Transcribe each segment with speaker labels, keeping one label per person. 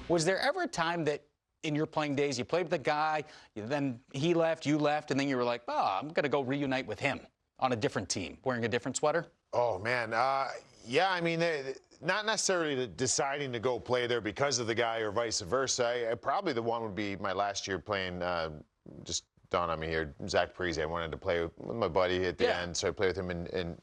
Speaker 1: Was there ever a time that in your playing days you played with a guy, then he left, you left, and then you were like, oh, I'm going to go reunite with him on a different team, wearing a different sweater?
Speaker 2: Oh, man. Yeah, I mean, not necessarily deciding to go play there because of the guy or vice versa. Probably the one would be my last year playing, just dawned on me here, Zach Parise. I wanted to play with my buddy at the end, so I played with him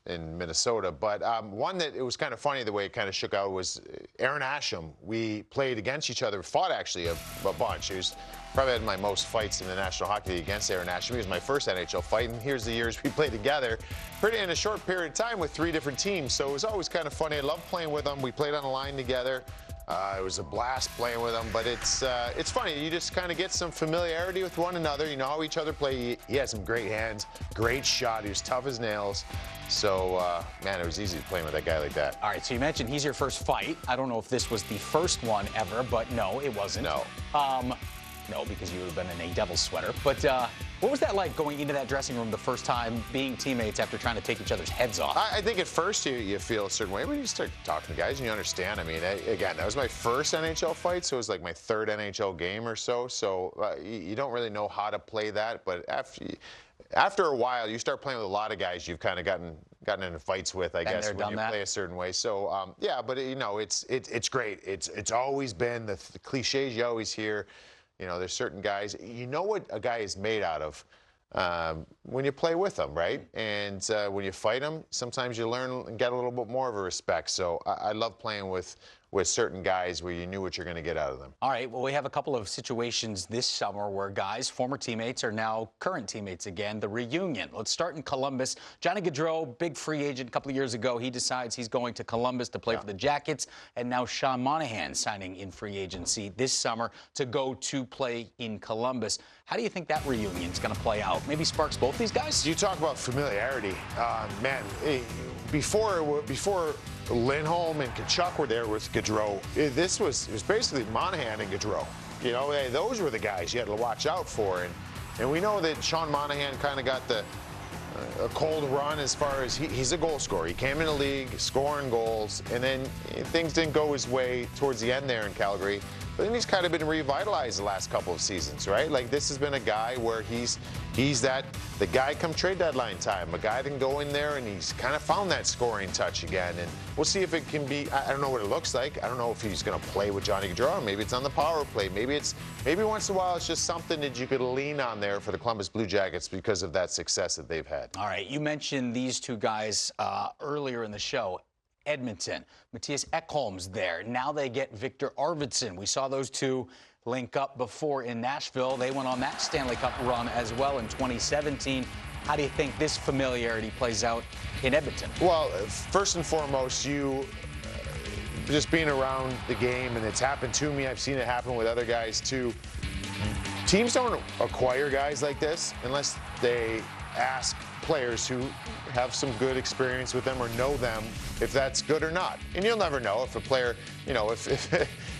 Speaker 2: in Minnesota. But one that it was kind of funny the way it kind of shook out was Aaron Asham. We played against each other, fought actually a bunch. He was probably had my most fights in the National Hockey League against Aaron Asham. He was my first NHL fight, and here's the years we played together, pretty in a short period of time with 3 different teams. So it was always kind of funny. I loved playing with him. We played on a line together. It was a blast playing with him, but it's funny. You just kind of get some familiarity with one another. You know how each other play. He had some great hands, great shot. He was tough as nails. So, man, it was easy playing with that guy like that.
Speaker 1: All right, so you mentioned he's your first fight. I don't know if this was the first one ever, but no, it wasn't.
Speaker 2: No.
Speaker 1: No, because you would have been in a Devils sweater. But what was that like going into that dressing room the first time, being teammates after trying to take each other's heads off?
Speaker 2: I think at first you feel a certain way, but you start talking to guys and you understand. I mean, again, that was my first NHL fight, so it was like my 3rd NHL game or so. So you don't really know how to play that, but after a while, you start playing with a lot of guys you've kind of gotten into fights with, I guess, when you play a certain way. So yeah, but you know, it's great. It's always been the cliches you always hear. You know, there's certain guys, you know what a guy is made out of when you play with them, right? And when you fight them, sometimes you learn and get a little bit more of a respect. So I love playing with certain guys where you knew what you're going to get out of them.
Speaker 1: All right, well, we have a couple of situations this summer where guys, former teammates, are now current teammates again, the reunion. Let's start in Columbus. Johnny Gaudreau, big free agent a couple of years ago. He decides he's going to Columbus to play for the Jackets. And now Sean Monahan signing in free agency this summer to go to play in Columbus. How do you think that reunion is going to play out? Maybe sparks both these guys?
Speaker 2: You talk about familiarity. Man, before Lindholm and Tkachuk were there with Gaudreau, it was basically Monahan and Gaudreau. You know, those were the guys you had to watch out for. And we know that Sean Monahan kind of got a cold run as far as he's a goal scorer. He came in the league scoring goals, and then things didn't go his way towards the end there in Calgary. But then he's kind of been revitalized the last couple of seasons, right? Like, this has been a guy where he's the guy come trade deadline time, a guy that can go in there and he's kind of found that scoring touch again. And we'll see if it can be, I don't know what it looks like. I don't know if he's going to play with Johnny Gaudreau. Maybe it's on the power play. Maybe once in a while it's just something that you could lean on there for the Columbus Blue Jackets because of that success that they've had.
Speaker 1: All right, you mentioned these two guys earlier in the show. Edmonton, Matthias Ekholm's there. Now they get Victor Arvidsson. We saw those two link up before in Nashville. They went on that Stanley Cup run as well in 2017. How do you think this familiarity plays out in Edmonton?
Speaker 2: Well, first and foremost, you just being around the game, and it's happened to me. I've seen it happen with other guys too. Teams don't acquire guys like this unless they ask players who have some good experience with them or know them if that's good or not. And you'll never know if a player, you know, if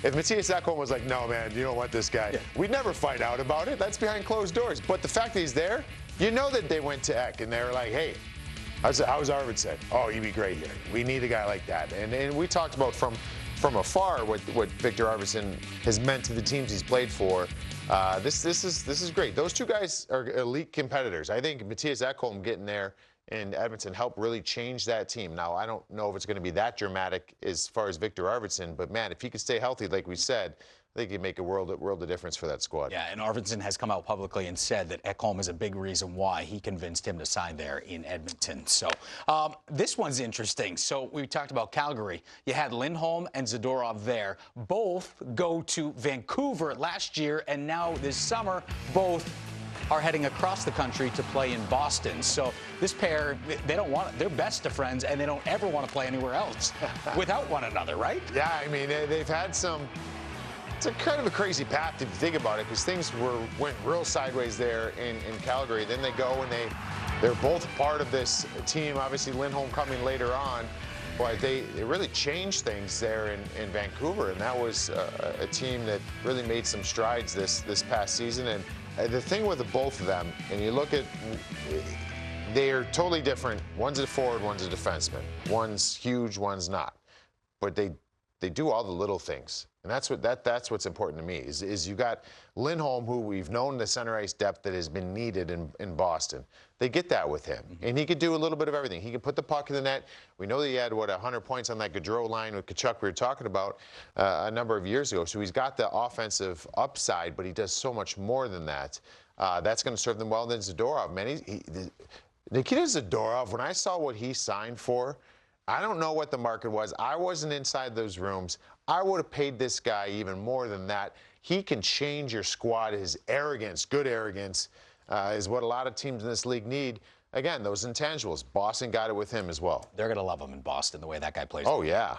Speaker 2: Matthias Ekholm was like, no, man, you don't want this guy. Yeah. We'd never find out about it. That's behind closed doors. But the fact that he's there, you know that they went to Ek and they were like, hey, how's Arvidsson? Oh, he'd be great here. We need a guy like that. And we talked about from afar what Victor Arvidsson has meant to the teams he's played for. This is great. Those two guys are elite competitors. I think Matthias Ekholm getting there in Edmonton helped really change that team. Now, I don't know if it's going to be that dramatic as far as Victor Arvidsson, but man, if he could stay healthy, like we said, I think he'd make a world of difference for that squad.
Speaker 1: Yeah, and Arvidsson has come out publicly and said that Ekholm is a big reason why he convinced him to sign there in Edmonton. So this one's interesting. So we talked about Calgary. You had Lindholm and Zadorov there. Both go to Vancouver last year, and now this summer, both are heading across the country to play in Boston. So this pair, they don't want it. They're best of friends, and they don't ever want to play anywhere else without one another, right?
Speaker 2: Yeah, I mean, they've had some. It's a kind of a crazy path if you think about it, because things went real sideways there in Calgary. Then they go and they're both part of this team. Obviously, Lindholm coming later on, but they really changed things there in Vancouver, and that was a team that really made some strides this past season. And the thing with the both of them, and you look at, they are totally different. One's a forward, one's a defenseman. One's huge, one's not, but they they do all the little things. And that's what's important to me is you got Lindholm, who we've known the center ice depth that has been needed in Boston. They get that with him. And he could do a little bit of everything. He can put the puck in the net. We know that he had, 100 points on that Gaudreau line with Tkachuk we were talking about a number of years ago. So he's got the offensive upside, but he does so much more than that. That's going to serve them well. And then Zadorov, man, Nikita Zadorov, when I saw what he signed for, I don't know what the market was. I wasn't inside those rooms. I would have paid this guy even more than that. He can change your squad. His arrogance, good arrogance, is what a lot of teams in this league need. Again, those intangibles. Boston got it with him as well.
Speaker 1: They're going to love him in Boston, the way that guy plays.
Speaker 2: Oh, yeah.